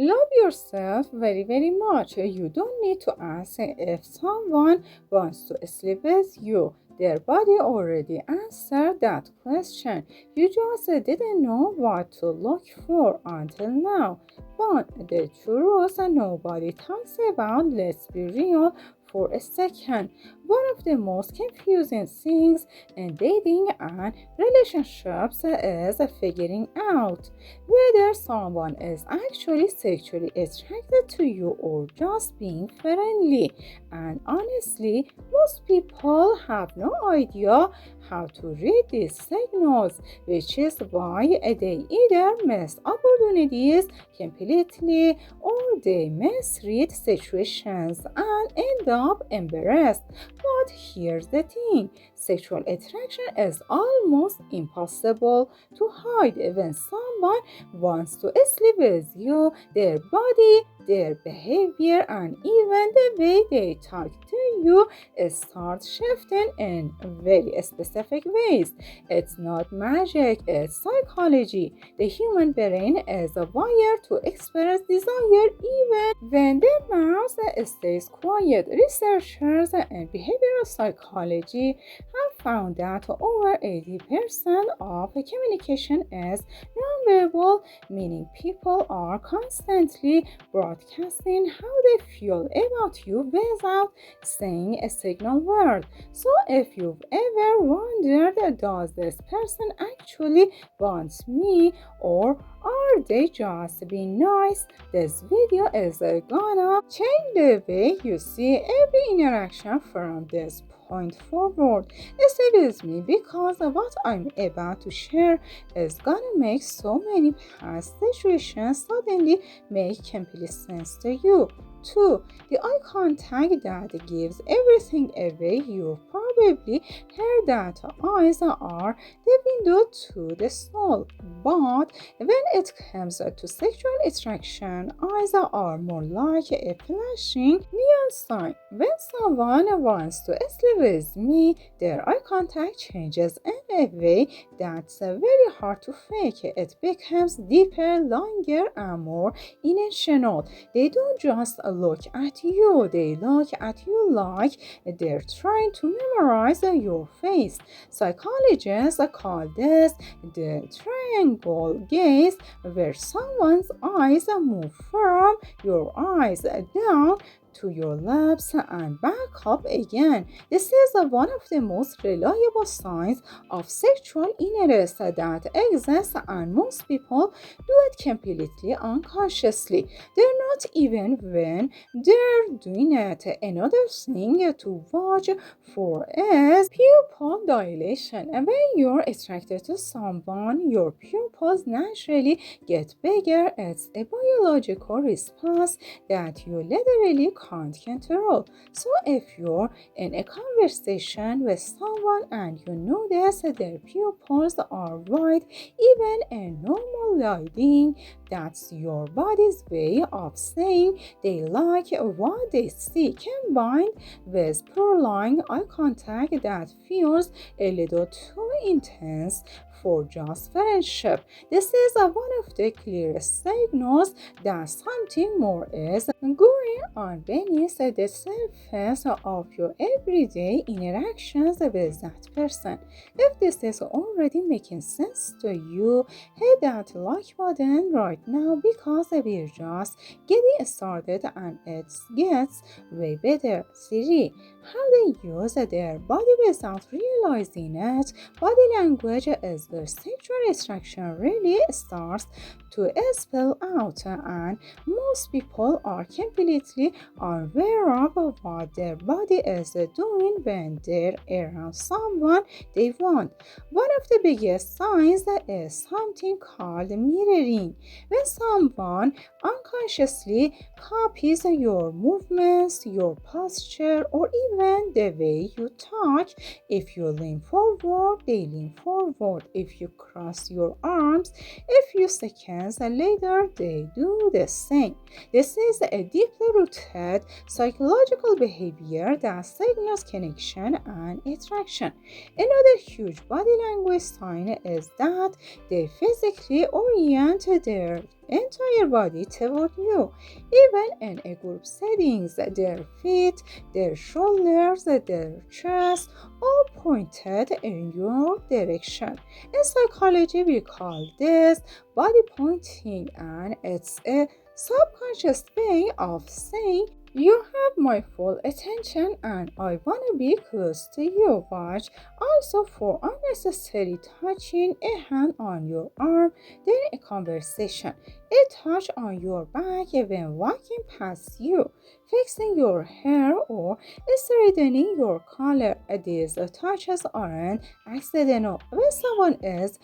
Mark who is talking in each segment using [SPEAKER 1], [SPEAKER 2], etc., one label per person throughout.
[SPEAKER 1] Love yourself very, very much. You don't need to ask if someone wants to sleep with you. Their body already answered that question. You just didn't know what to look for until now. But the truth nobody talks about, let's be real for a second. One of the most confusing things in dating and relationships is figuring out whether someone is actually sexually attracted to you or just being friendly. And honestly, most people have no idea how to read these signals, which is why they either miss opportunities completely or they misread situations and end up embarrassed. But here's the thing, sexual attraction is almost impossible to hide when someone wants to sleep with you. Their body, their behavior, and even the way they talk to you start shifting in very specific ways. It's not magic, it's psychology. The human brain is wired to express desire even when the mouth stays quiet. Researchers in behavioral psychology have found that over 80% of communication is nonverbal, meaning people are constantly broadcasting how they feel about you without saying a single word. So, if you've ever wondered, does this person actually want me or are they just being nice? This video is gonna change the way you see every interaction from this point forward. Stay with me because what I'm about to share is gonna make so many past situations suddenly make complete sense to you. 2. The eye contact that gives everything away. You've probably heard that eyes are the window to the soul. But when it comes to sexual attraction, eyes are more like a flashing neon sign. When someone wants to sleep with me, their eye contact changes in a way that's very hard to fake. It becomes deeper, longer, and more intentional. They don't just look at you, they look at you like they're trying to memorize your face. Psychologists call this the triangle gaze, where someone's eyes move from your eyes down to your lips and back up again. This is one of the most reliable signs of sexual interest that exists, and most people do it completely unconsciously. They're not even when they're doing it. Another thing to watch for is pupil dilation. And when you're attracted to someone, your pupils naturally get bigger. It's a biological response that you literally can't control. So if you're in a conversation with someone and you notice their pupils are wide, even in normal lighting, that's your body's way of saying they like what they see, combined with prolonged eye contact that feels a little too intense for just friendship. This is one of the clearest signals that something more is going on beneath the surface of your everyday interactions with that person. If this is already making sense to you, hit that like button right now because we're just getting started and it gets way better. 3. How they use their body without realizing it. Body language is where sexual attraction really starts to spill out, and most people are completely unaware of what their body is doing when they're around someone they want. One of the biggest signs is something called mirroring. When someone unconsciously copies your movements, your posture, or even the way you talk, if you lean forward, they lean forward. If you cross your arms, a few seconds later, they do the same. This is a deeply rooted psychological behavior that signals connection and attraction. Another huge body language sign is that they physically orient their entire body toward you. Even in a group settings, their feet, their shoulders, their chest, all pointed in your direction. In psychology, we call this body pointing, and it's a subconscious way of saying you have my full attention and I want to be close to you. Watch also for unnecessary touching, a hand on your arm during a conversation, a touch on your back when walking past you, fixing your hair, or straightening your collar. These touches aren't accidental. When someone is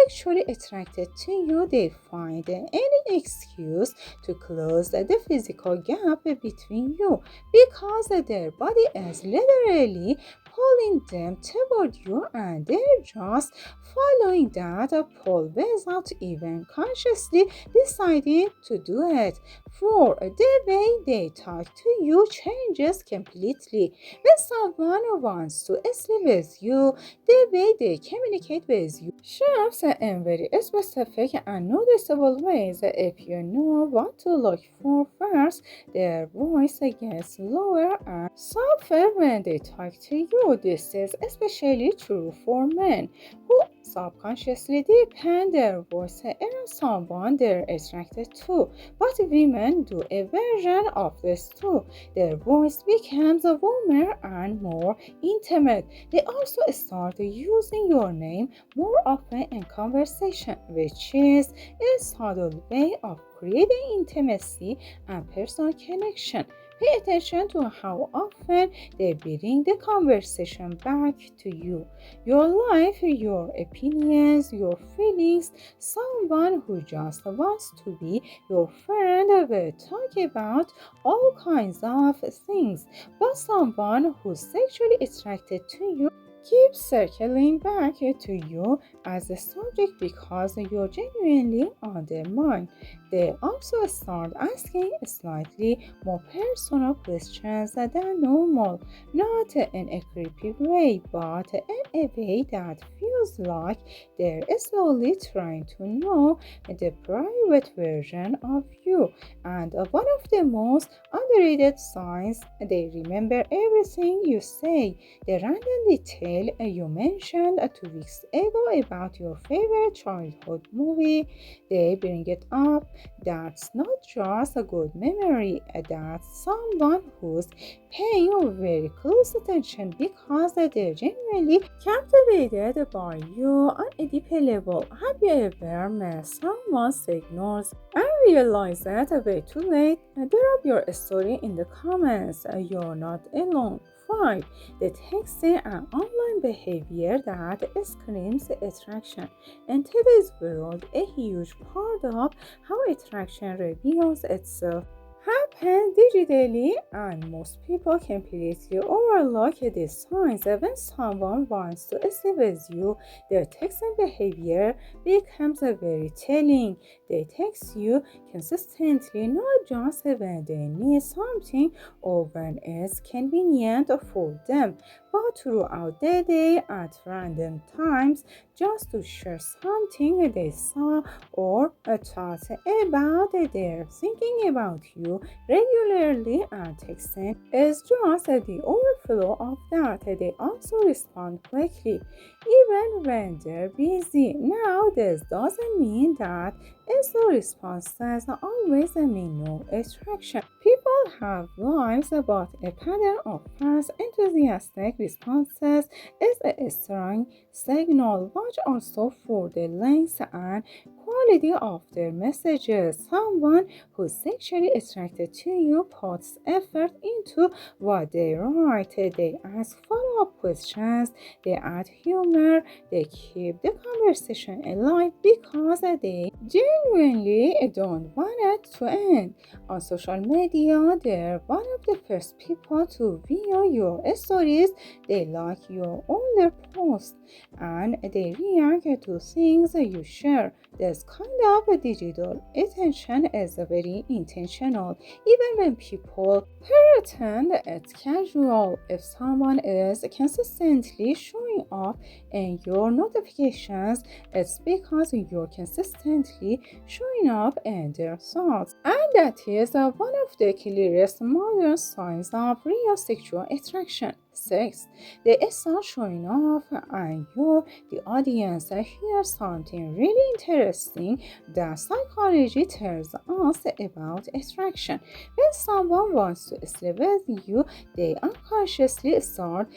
[SPEAKER 1] sexually attracted to you, they find any excuse to close the physical gap between you because their body is literally pulling them toward you and they're just following that pull without even consciously deciding to do it. For the way they talk to you changes completely. When someone wants to sleep with you, the way they communicate with you shifts in very specific and noticeable ways. If you know what to look for first, their voice gets lower and softer when they talk to you. This is especially true for men who subconsciously depend their voice on someone they're attracted to. But women do a version of this too. Their voice becomes warmer and more intimate. They also start using your name more often in conversation, which is a subtle way of creating intimacy and personal connection. Pay attention to how often they bring the conversation back to you, your life, your opinions, your feelings. Someone who just wants to be your friend will talk about all kinds of things, but someone who's sexually attracted to you keeps circling back to you as a subject because you're genuinely on their mind. They also start asking slightly more personal questions than normal, not in a creepy way, but in a way that feels like they're slowly trying to know the private version of you. And one of the most underrated signs, they remember everything you say. The random detail you mentioned 2 weeks ago about your favorite childhood movie, they bring it up. That's not just a good memory, that's someone who's paying very close attention because they're genuinely captivated by you on a deeper level. Have you ever met someone ignores and realize that way too late? Drop your story in the comments. You're not alone. 5. The texting and online behavior that screams attraction. In today's world, a huge part of how attraction reveals itself happen digitally, and most people completely overlook these signs. When someone wants to sleep with you, their texting behavior becomes very telling. They text you consistently, not just when they need something or when it's convenient for them, but throughout the day at random times just to share something they saw or thought about. They're thinking about you regularly, and texting is just the overflow of that. They also respond quickly, even when they're busy. Now, this doesn't mean that slow responses always mean no attraction. People have lives, but a pattern of fast, enthusiastic responses is a strong signal. Watch also for the length and quality of their messages. Someone who's sexually attracted to you puts effort into what they write. They ask follow-up questions, they add humor, they keep the conversation alive because they genuinely don't want it to end. On social media, they're one of the first people to view your stories. They like your older posts and they react to things you share. This kind of digital attention is very intentional, even when people pretend it's casual. If someone is consistently showing showing up in your notifications, it's because you're consistently showing up in their thoughts. And that is one of the clearest modern signs of real sexual attraction. 6. They start showing off and the audience hears something really interesting that psychology tells us about attraction. When someone wants to sleep with you, they unconsciously start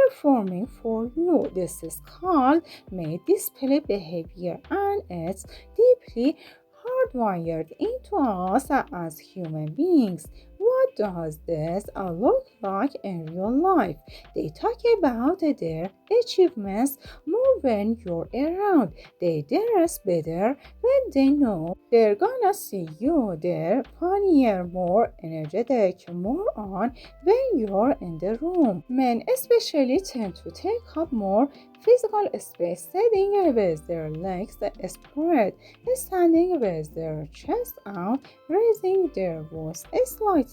[SPEAKER 1] performing for you. This is called made display behavior, and it's deeply hardwired into us as human beings. What does this look like in real life? They talk about their achievements more when you're around. They dress better when they know they're gonna see you. They're funnier, more energetic, more on when you're in the room. Men especially tend to take up more physical space, sitting with their legs spread, standing with their chest out, raising their voice slightly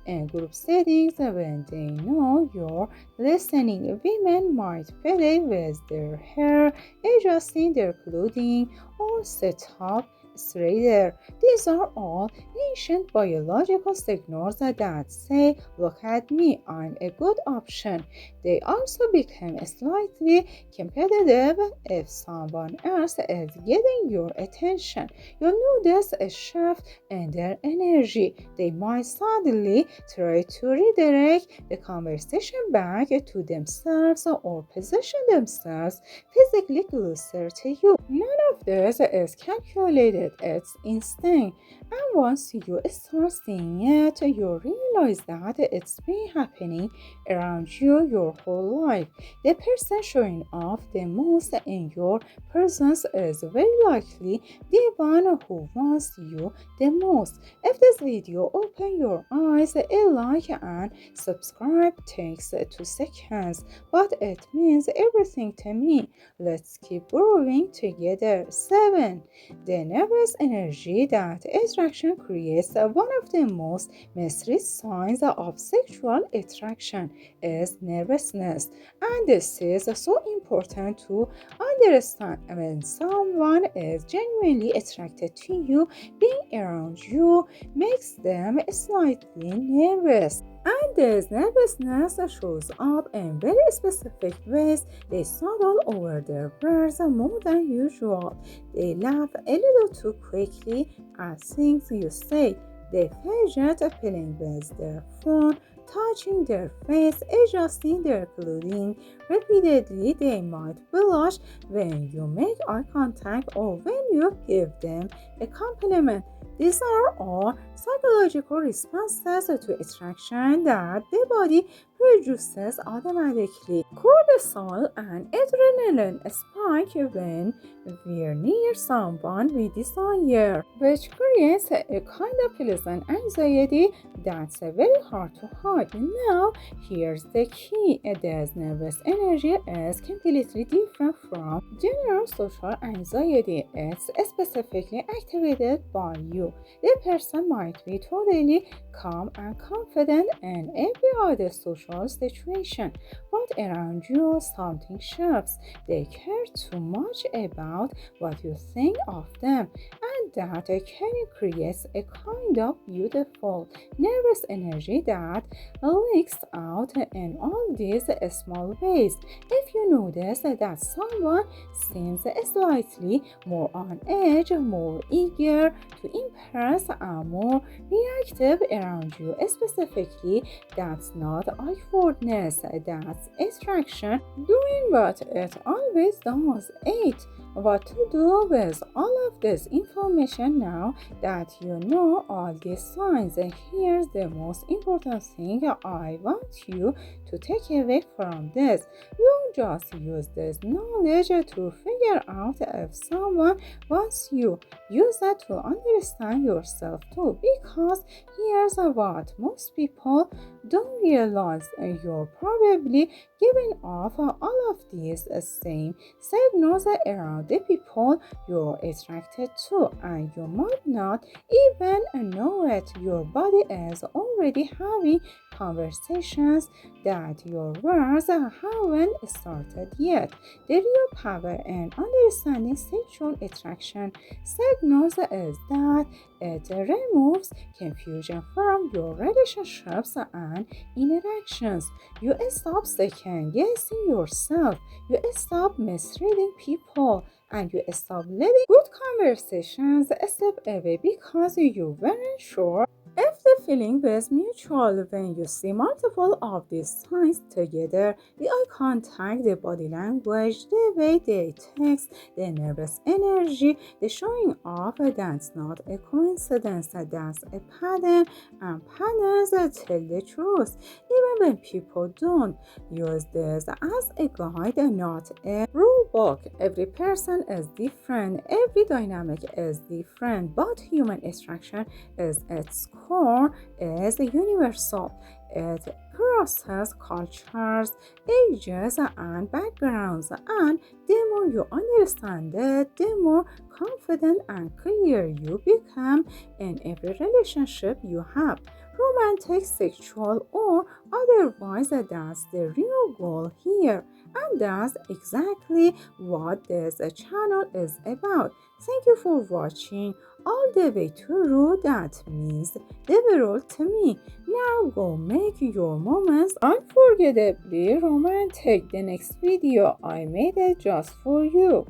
[SPEAKER 1] in group settings when they know you're listening. Women might play with their hair, adjusting their clothing, or sit up straighter. These are all ancient biological signals that say, look at me, I'm a good option. They also become slightly competitive if someone else is getting your attention. You'll notice a shift in their energy. They might suddenly try to redirect the conversation back to themselves or position themselves physically closer to you. None of this is calculated, it's instinct. And once you start seeing it, you realize that it's been happening around you your whole life. The person showing off the most in your presence is very likely the one who wants you the most. If this video opened your eyes, a like and subscribe takes 2 seconds, but it means everything to me. Let's keep growing together. 7. The nervous energy that attraction creates. One of the most misread signs of sexual attraction is nervousness, and this is so important to understand. When someone is genuinely attracted to you, being around you makes them slightly nervous. And this nervousness shows up in very specific ways. They struggle over their words more than usual. They laugh a little too quickly at things you say. They fidget playing with their phone, touching their face, adjusting their clothing. Repeatedly, they might blush when you make eye contact or when you give them a compliment. These are all psychological responses to attraction that the body produces automatically. Cortisol and adrenaline spike when we're near someone we desire, which creates a kind of pleasant anxiety that's very hard to hide. Now, here's the key. This nervous energy is completely different from general social anxiety. It's specifically activated by you. The person might be totally calm and confident in every other social situation, but around you something shifts. They care too much about what you think of them, and that can create a kind of beautiful nervous energy that leaks out in all these small ways. If you notice that someone seems slightly more on edge, more eager to impress, and more reactive around you specifically, that's not awkwardness, that's attraction doing what it always does. 8. What to do with all of this information now that you know all these signs? Here's the most important thing I want you to take away from this. You don't just use this knowledge to figure out if someone wants you. Use it to understand yourself too, because here's what most people don't realize. You're probably giving off all of these same signals around the people you're attracted to, and you might not even know it. Your body is already already having conversations that your words haven't started yet. The real power in understanding sexual attraction signals is that it removes confusion from your relationships and interactions. You stop second guessing yourself, you stop misreading people, and you stop letting good conversations slip away because you weren't sure if the feeling was mutual. When you see multiple of these signs together, the eye contact, the body language, the way they text, the nervous energy, the showing off, that's not a coincidence, that's a pattern, and patterns tell the truth. Even when people don't use this as a guide and not a rule book. Every person is different, every dynamic is different, but human attraction is its core is universal. It crosses cultures, ages, and backgrounds, and the more you understand it, the more confident and clear you become in every relationship you have. Romantic, sexual, or otherwise, that's the real goal here. And that's exactly what this channel is about. Thank you for watching all the way through. That means the world to me. Now go make your moments unforgettably romantic. The next video I made it just for you.